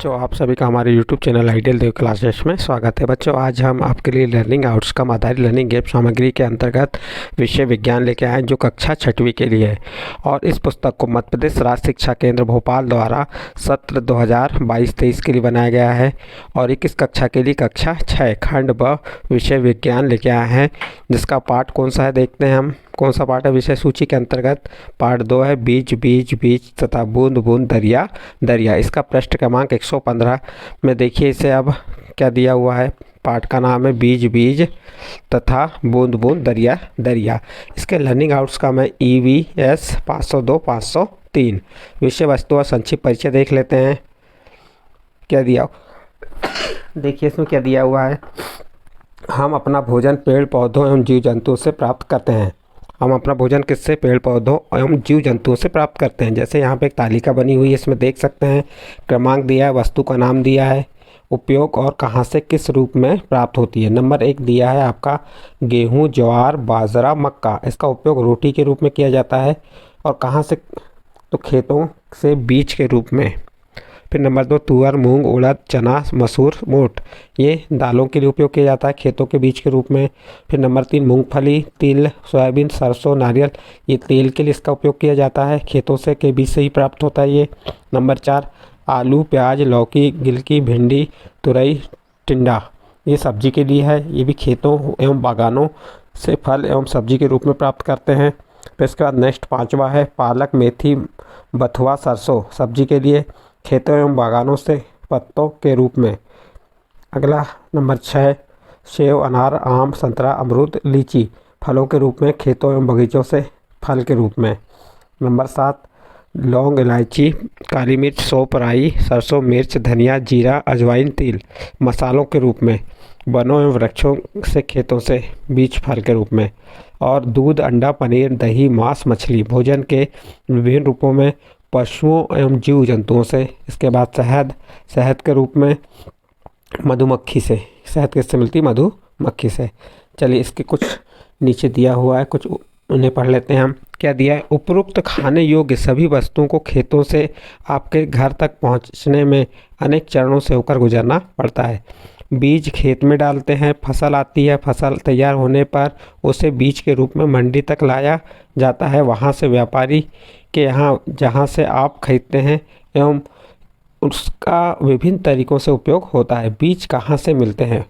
बच्चों, आप सभी का हमारे YouTube चैनल आइडियल देव क्लासेस में स्वागत है। बच्चों, आज हम आपके लिए लर्निंग आउटकम आधारित लर्निंग गैप सामग्री के अंतर्गत विषय विज्ञान लेके आए जो कक्षा 6वीं के लिए है। और इस पुस्तक को मध्य प्रदेश राज्य शिक्षा केंद्र भोपाल द्वारा सत्र 2022-23 के लिए बनाया गया है। और 21 कक्षा के लिए कक्षा 6 खंड व विषय विज्ञान लेके आए हैं, जिसका पाठ कौन सा है देखते हैं हम। कौन सा पाठ है? विषय सूची के अंतर्गत पाठ 2 है, बीज बीज बीज तथा बूंद बूंद दरिया दरिया। इसका पृष्ठ क्रमांक 115 में देखिए इसे अब क्या दिया हुआ है। पाठ का नाम है बीज बीज तथा बूंद बूंद दरिया दरिया। इसके लर्निंग आउट्स का मैं EVS 502 503। विषय वस्तु और संक्षिप्त परिचय देख लेते हैं। क्या दिया देखिए इसमें क्या दिया हुआ है। हम अपना भोजन पेड़ पौधों एवं जीव जंतुओं से प्राप्त करते हैं। हम अपना भोजन किससे? पेड़ पौधों एवं जीव जंतुओं से प्राप्त करते हैं। जैसे यहाँ पे एक तालिका बनी हुई है, इसमें देख सकते हैं क्रमांक दिया है, वस्तु का नाम दिया है, उपयोग और कहाँ से किस रूप में प्राप्त होती है। नंबर 1 दिया है आपका गेहूँ, ज्वार, बाजरा, मक्का। इसका उपयोग रोटी के रूप में किया जाता है। और कहाँ से? तो खेतों से बीज के रूप में। फिर नंबर 2 तुअर, मूंग, उड़द, चना, मसूर, मोठ। ये दालों के लिए उपयोग किया जाता है खेतों के बीज के रूप में। फिर नंबर 3 मूंगफली, तिल, सोयाबीन, सरसों, नारियल। ये तेल के लिए इसका उपयोग किया जाता है, खेतों से के बीज से ही प्राप्त होता है ये। नंबर 4 आलू, प्याज, लौकी, गिलकी, भिंडी, तुरई, टिंडा। ये सब्जी के लिए है। ये भी खेतों एवं बागानों से फल एवं सब्जी के रूप में प्राप्त करते हैं। फिर इसके बाद नेक्स्ट 5वां है पालक, मेथी, बथुआ, सरसों। सब्जी के लिए खेतों एवं बागानों से पत्तों के रूप में। अगला नंबर 6 सेब, अनार, आम, संतरा, अमरूद, लीची। फलों के रूप में खेतों एवं बगीचों से फल के रूप में। नंबर 7 लौंग, इलायची, काली मिर्च, सौंफ, राई, सरसों, मिर्च, धनिया, जीरा, अजवाइन, तिल। मसालों के रूप में। वनों एवं वृक्षों से खेतों से बीज फल के रूप में। और दूध, अंडा, पनीर, दही, मांस, मछली। भोजन के विभिन्न रूपों में पशुओं एवं जीव जंतुओं से। इसके बाद शहद के रूप में मधुमक्खी से। शहद किससे मिलती है? मधुमक्खी से। चलिए इसके कुछ नीचे दिया हुआ है, कुछ उन्हें पढ़ लेते हैं हम। क्या दिया है? उपरोक्त खाने योग्य सभी वस्तुओं को खेतों से आपके घर तक पहुंचने में अनेक चरणों से होकर गुजरना पड़ता है। बीज खेत में डालते हैं, फसल आती है, फसल तैयार होने पर उसे बीज के रूप में मंडी तक लाया जाता है। वहां से व्यापारी के यहाँ जहाँ से आप खरीदते हैं एवं उसका विभिन्न तरीकों से उपयोग होता है। बीज कहाँ से मिलते हैं?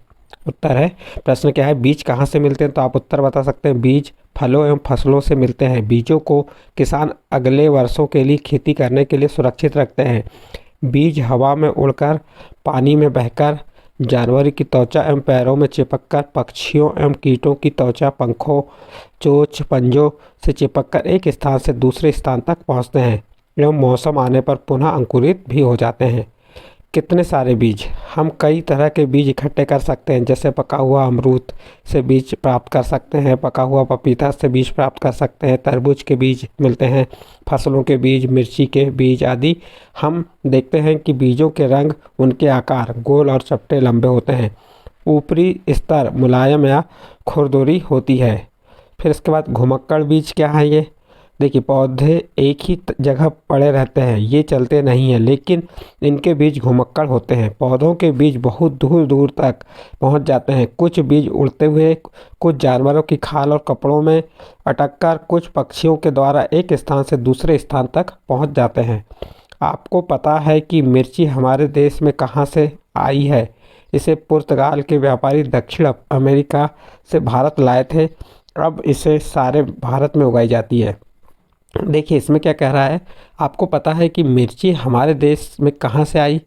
उत्तर है, प्रश्न क्या है, बीज कहाँ से मिलते हैं? तो आप उत्तर बता सकते हैं बीज फलों एवं फसलों से मिलते हैं। बीजों को किसान अगले वर्षों के लिए खेती करने के लिए सुरक्षित रखते हैं। बीज हवा में उड़कर, पानी में बहकर, जानवरों की त्वचा एवं पैरों में चिपककर, पक्षियों एवं कीटों की त्वचा, पंखों, चोंच, पंजों से चिपककर एक स्थान से दूसरे स्थान तक पहुंचते हैं एवं मौसम आने पर पुनः अंकुरित भी हो जाते हैं। कितने सारे बीज? हम कई तरह के बीज इकट्ठे कर सकते हैं। जैसे पका हुआ अमरूद से बीज प्राप्त कर सकते हैं, पका हुआ पपीता से बीज प्राप्त कर सकते हैं, तरबूज के बीज मिलते हैं, फसलों के बीज, मिर्ची के बीज आदि। हम देखते हैं कि बीजों के रंग, उनके आकार गोल और चपटे लंबे होते हैं। ऊपरी स्तर मुलायम या खुरदुरी होती है। फिर इसके बाद घुमक्कड़ बीज क्या है? ये देखिए पौधे एक ही जगह पड़े रहते हैं, ये चलते नहीं हैं, लेकिन इनके बीज घुमक्कड़ होते हैं। पौधों के बीज बहुत दूर दूर तक पहुंच जाते हैं। कुछ बीज उड़ते हुए, कुछ जानवरों की खाल और कपड़ों में अटककर, कुछ पक्षियों के द्वारा एक स्थान से दूसरे स्थान तक पहुंच जाते हैं। आपको पता है कि मिर्ची हमारे देश में कहाँ से आई है? इसे पुर्तगाल के व्यापारी दक्षिण अमेरिका से भारत लाए थे। अब इसे सारे भारत में उगाई जाती है। देखिए इसमें क्या कह रहा है, आपको पता है कि मिर्ची हमारे देश में कहाँ से आई?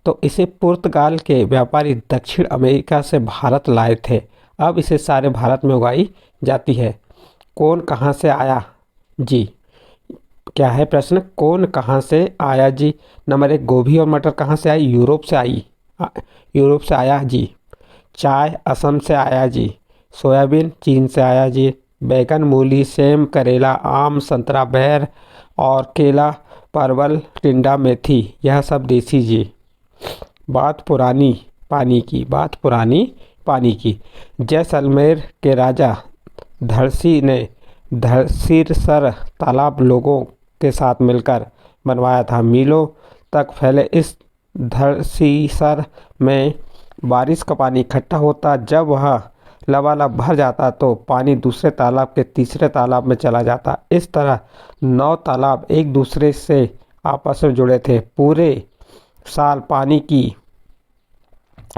तो इसे पुर्तगाल के व्यापारी दक्षिण अमेरिका से भारत लाए थे। अब इसे सारे भारत में उगाई जाती है। कौन कहाँ से आया जी? क्या है प्रश्न? कौन कहाँ से आया जी? नंबर 1 गोभी और मटर कहाँ से आई? यूरोप से आई। यूरोप से आया जी। चाय असम से आया जी। सोयाबीन चीन से आया जी। बैगन, मूली, सेम, करेला, आम, संतरा, बेर और केला, परवल, टिंडा, मेथी, यह सब देसी जी। बात पुरानी पानी की। जैसलमेर के राजा धड़सी ने धड़सीसर तालाब लोगों के साथ मिलकर बनवाया था। मीलों तक फैले इस धरसीसर में बारिश का पानी इकट्ठा होता, जब वह लबालब भर जाता तो पानी दूसरे तालाब के तीसरे तालाब में चला जाता। इस तरह 9 तालाब एक दूसरे से आपस में जुड़े थे। पूरे साल पानी की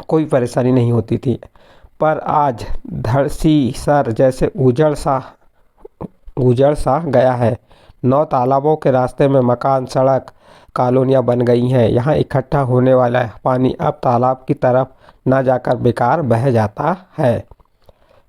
कोई परेशानी नहीं होती थी, पर आज धरसीसर जैसे उजड़ सा गया है। 9 तालाबों के रास्ते में मकान, सड़क, कॉलोनियाँ बन गई हैं। यहाँ इकट्ठा होने वाला पानी अब तालाब की तरफ न जाकर बेकार बह जाता है।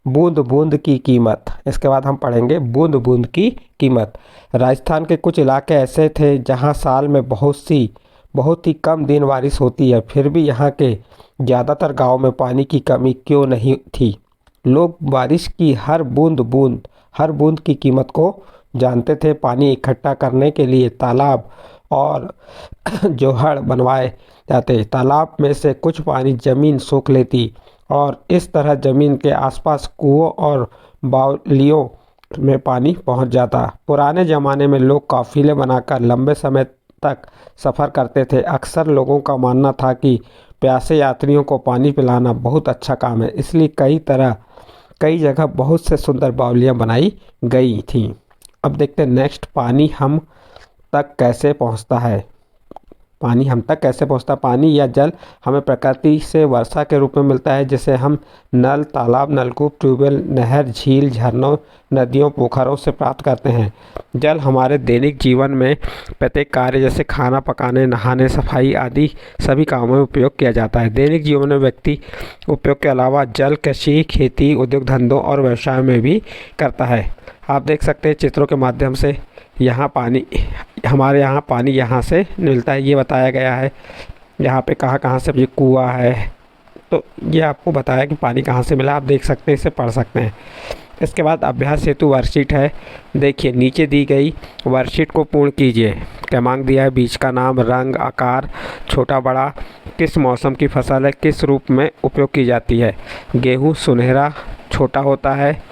बूंद बूंद की कीमत। इसके बाद हम पढ़ेंगे बूंद बूंद की कीमत। राजस्थान के कुछ इलाके ऐसे थे जहाँ साल में बहुत ही कम दिन बारिश होती है, फिर भी यहाँ के ज़्यादातर गाँव में पानी की कमी क्यों नहीं थी। लोग बारिश की हर बूंद की कीमत को जानते थे। पानी इकट्ठा करने के लिए तालाब और जोहड़ बनवाए जाते। तालाब में से कुछ पानी ज़मीन सोख लेती और इस तरह ज़मीन के आसपास कुओं और बावलियों में पानी पहुंच जाता। पुराने ज़माने में लोग काफ़िले बनाकर लंबे समय तक सफ़र करते थे। अक्सर लोगों का मानना था कि प्यासे यात्रियों को पानी पिलाना बहुत अच्छा काम है, इसलिए कई जगह बहुत से सुंदर बावलियाँ बनाई गई थीं। अब देखते हैं नेक्स्ट, पानी हम तक कैसे पहुंचता है। पानी या जल हमें प्रकृति से वर्षा के रूप में मिलता है, जिसे हम नल, तालाब, नलकूप, ट्यूबवेल, नहर, झील, झरनों, नदियों, पोखरों से प्राप्त करते हैं। जल हमारे दैनिक जीवन में प्रत्येक कार्य जैसे खाना पकाने, नहाने, सफाई आदि सभी कामों में उपयोग किया जाता है। दैनिक जीवन में व्यक्ति उपयोग के अलावा जल कृषि, खेती, उद्योग धंधों और व्यवसाय में भी करता है। आप देख सकते हैं चित्रों के माध्यम से हमारे यहाँ पानी यहाँ से मिलता है, ये बताया गया है। यहाँ पे कहाँ से ये कुआँ है, तो ये आपको बताया कि पानी कहाँ से मिला। आप देख सकते हैं, इसे पढ़ सकते हैं। इसके बाद अभ्यास हेतु वर्कशीट है। देखिए नीचे दी गई वर्कशीट को पूर्ण कीजिए। क्रमांक दिया है, बीज का नाम, रंग, आकार, छोटा बड़ा, किस मौसम की फसल है, किस रूप में उपयोग की जाती है। गेहूँ सुनहरा छोटा होता है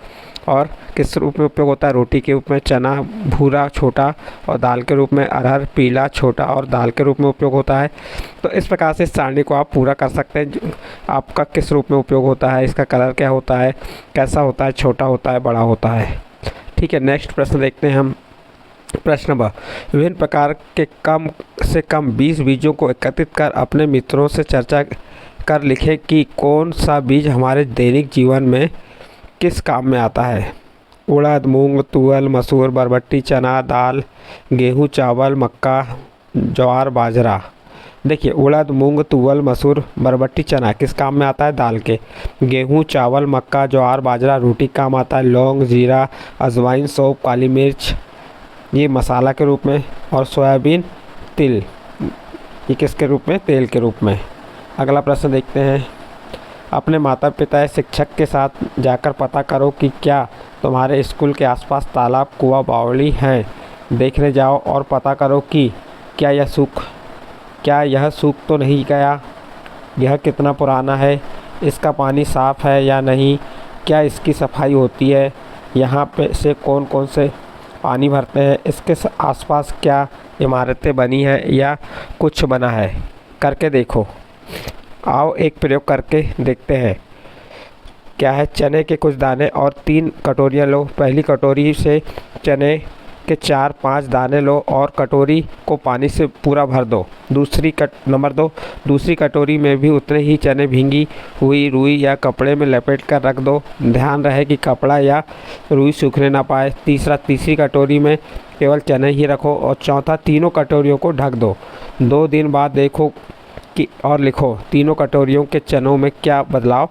और किस रूप में उपयोग होता है, रोटी के रूप में। चना भूरा छोटा और दाल के रूप में। अरहर पीला छोटा और दाल के रूप में उपयोग होता है। तो इस प्रकार से इस सारणी को आप पूरा कर सकते हैं। आपका किस रूप में उपयोग होता है, इसका कलर क्या होता है, कैसा होता है, छोटा होता है, बड़ा होता है। ठीक है, नेक्स्ट प्रश्न देखते हैं हम। प्रश्न नंबर, विभिन्न प्रकार के कम से कम 20 बीजों को एकत्रित कर अपने मित्रों से चर्चा कर लिखें कि कौन सा बीज हमारे दैनिक जीवन में किस काम में आता है। उड़द, मूंग, तुअर, मसूर, बरबट्टी, चना, दाल, गेहूँ, चावल, मक्का, ज्वार, बाजरा। देखिए उड़द, मूंग, तुअर, मसूर, बरबट्टी, चना किस काम में आता है, दाल के। गेहूँ, चावल, मक्का, ज्वार, बाजरा रोटी काम आता है। लौंग, जीरा, अजवाइन, सौंफ, काली मिर्च ये मसाला के रूप में। और सोयाबीन, तिल ये किसके रूप में, तेल के रूप में। अगला प्रश्न देखते हैं। अपने माता पिता या शिक्षक के साथ जाकर पता करो कि क्या तुम्हारे स्कूल के आसपास तालाब, कुआं, बावली हैं। देखने जाओ और पता करो कि क्या यह सूख तो नहीं गया, यह कितना पुराना है, इसका पानी साफ़ है या नहीं, क्या इसकी सफाई होती है, यहाँ पे से कौन कौन से पानी भरते हैं, इसके आसपास क्या इमारतें बनी है या कुछ बना है, करके देखो। आओ एक प्रयोग करके देखते हैं। क्या है, चने के कुछ दाने और 3 कटोरियाँ लो। पहली कटोरी से चने के 4-5 दाने लो और कटोरी को पानी से पूरा भर दो। नंबर 2, दूसरी कटोरी में भी उतने ही चने भींगी हुई रुई या कपड़े में लपेट कर रख दो। ध्यान रहे कि कपड़ा या रुई सूखने ना पाए। तीसरी कटोरी में केवल चने ही रखो। और चौथा, तीनों कटोरियों को ढक दो। 2 दिन बाद देखो और लिखो तीनों कटोरियों के चनों में क्या बदलाव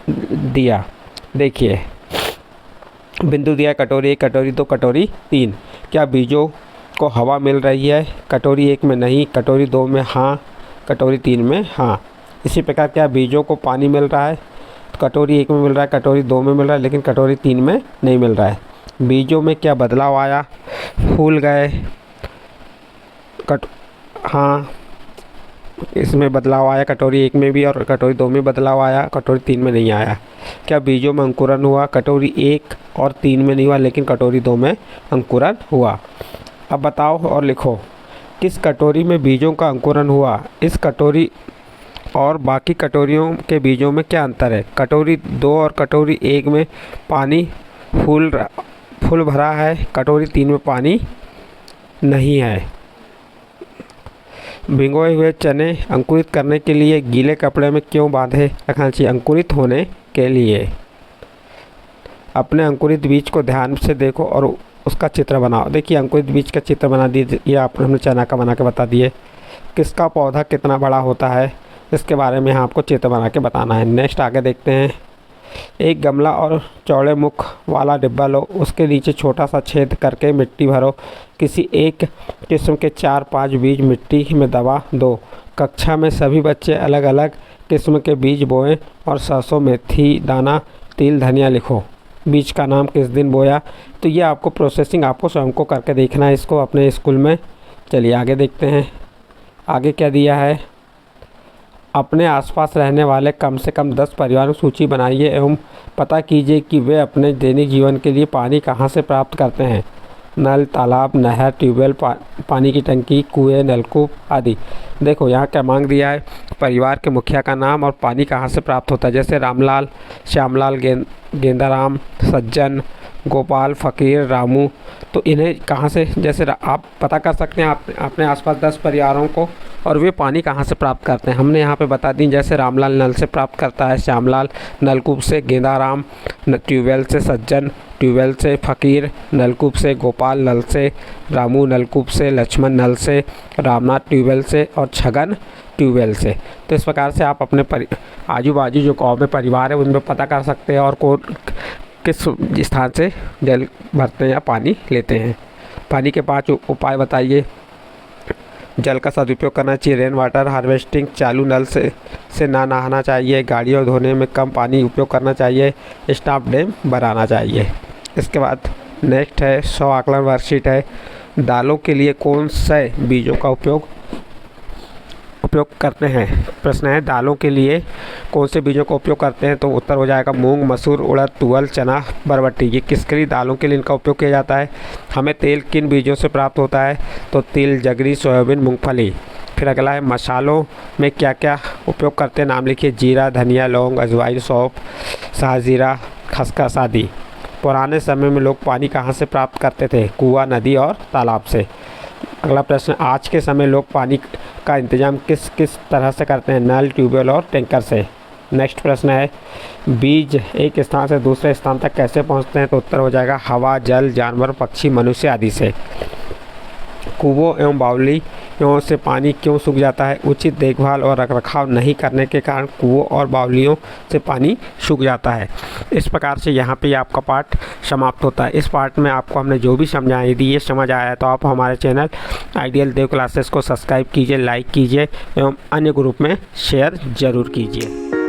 दिया। देखिए बिंदु दिया, कटोरी 1, कटोरी 2, कटोरी 3। क्या बीजों को हवा मिल रही है, कटोरी 1 में नहीं, कटोरी 2 में हाँ, कटोरी 3 में हाँ। इसी प्रकार क्या बीजों को पानी मिल रहा है, कटोरी 1 में मिल रहा है, कटोरी 2 में मिल रहा है, लेकिन कटोरी 3 में नहीं मिल रहा है। बीजों में क्या बदलाव आया, फूल गए, हाँ इसमें बदलाव आया, कटोरी 1 में भी और कटोरी 2 में बदलाव आया, कटोरी 3 में नहीं आया। क्या बीजों में अंकुरन हुआ, कटोरी 1 और 3 में नहीं हुआ, लेकिन कटोरी 2 में अंकुरन हुआ। अब बताओ और लिखो किस कटोरी में बीजों का अंकुरण हुआ? इस कटोरी और बाकी कटोरियों के बीजों में क्या अंतर है? कटोरी 2 और कटोरी 1 में पानी फुल भरा है, कटोरी 3 में पानी नहीं है। भिगोए हुए चने अंकुरित करने के लिए गीले कपड़े में क्यों बांधे रखना चाहिए? अंकुरित होने के लिए। अपने अंकुरित बीज को ध्यान से देखो और उसका चित्र बनाओ। देखिए अंकुरित बीज का चित्र बना दीजिए, ये हमने चना का बना के बता दिए। किसका पौधा कितना बड़ा होता है, इसके बारे में आपको चित्र बना के बताना है। नेक्स्ट आगे देखते हैं। एक गमला और चौड़े मुख वाला डिब्बा लो, उसके नीचे छोटा सा छेद करके मिट्टी भरो। किसी एक किस्म के 4-5 बीज मिट्टी में दबा दो। कक्षा में सभी बच्चे अलग अलग किस्म के बीज बोएं और सरसों, मेथी दाना, तिल, धनिया लिखो। बीज का नाम किस दिन बोया? तो ये आपको प्रोसेसिंग आपको स्वयं को करके देखना है इसको अपने स्कूल में। चलिए आगे देखते हैं। आगे क्या दिया है? अपने आसपास रहने वाले कम से कम 10 परिवारों की सूची बनाइए एवं पता कीजिए कि वे अपने दैनिक जीवन के लिए पानी कहाँ से प्राप्त करते हैं। नल, तालाब, नहर, ट्यूबवेल, पानी की टंकी, कुएं, नलकूप आदि। देखो यहाँ क्या मांग दिया है? परिवार के मुखिया का नाम और पानी कहाँ से प्राप्त होता है। जैसे रामलाल, श्यामलाल, गेंदाराम, सज्जन, गोपाल, फ़कीर, रामू। तो इन्हें कहाँ से, जैसे आप पता कर सकते हैं अपने आसपास 10 परिवारों को और वे पानी कहाँ से प्राप्त करते हैं। हमने यहाँ पे बता दी, जैसे रामलाल नल से प्राप्त करता है, श्यामलाल नलकूप से, गेंदाराम ट्यूबवेल से, सज्जन ट्यूबवेल से, फ़कीर नलकूप से, गोपाल नल से, रामू नलकूप से, लक्ष्मण नल से, रामनाथ ट्यूबवेल से और छगन ट्यूबवेल से। तो इस प्रकार से आप अपने आजू बाजू जो गाँव में परिवार है उनमें पता कर सकते हैं और किस स्थान से जल भरते हैं या पानी लेते हैं। पानी के 5 उपाय बताइए। जल का सदुपयोग करना चाहिए। रेन वाटर हार्वेस्टिंग, चालू नल से ना नहाना चाहिए। गाड़ियों धोने में कम पानी उपयोग करना चाहिए। स्टॉप डैम बनाना चाहिए। इसके बाद नेक्स्ट है 100 आकलन वर्कशीट है। दालों के लिए कौन से बीजों का उपयोग करते हैं? प्रश्न है दालों के लिए कौन से बीजों का उपयोग करते हैं? तो उत्तर हो जाएगा मूंग, मसूर, उड़द, तुअर, चना, बरबट्टी। ये किसके लिए दालों के लिए इनका उपयोग किया जाता है? हमें तेल किन बीजों से प्राप्त होता है? तो तिल, जगरी, सोयाबीन, मूंगफली। फिर अगला है मसालों में क्या क्या उपयोग करते हैं? नाम लिखिए। जीरा, धनिया, लौंग, अजवाइन, सौंफ, शाहजीरा, खसखस आदि। पुराने समय में लोग पानी कहाँ से प्राप्त करते थे? कुआं, नदी और तालाब से। अगला प्रश्न, आज के समय लोग पानी का इंतजाम किस किस तरह से करते हैं? नल, ट्यूबवेल और टैंकर से। नेक्स्ट प्रश्न है बीज एक स्थान से दूसरे स्थान तक कैसे पहुंचते हैं? तो उत्तर हो जाएगा हवा, जल, जानवर, पक्षी, मनुष्य आदि से। कुओं एवं बावलियों से पानी क्यों सूख जाता है? उचित देखभाल और रखरखाव नहीं करने के कारण कुओं और बावलियों से पानी सूख जाता है। इस प्रकार से यहाँ पे आपका पाठ समाप्त होता है। इस पाठ में आपको हमने जो भी समझाया, यदि ये समझ आया है तो आप हमारे चैनल आइडियल देव क्लासेस को सब्सक्राइब कीजिए, लाइक कीजिए एवं अन्य ग्रुप में शेयर ज़रूर कीजिए।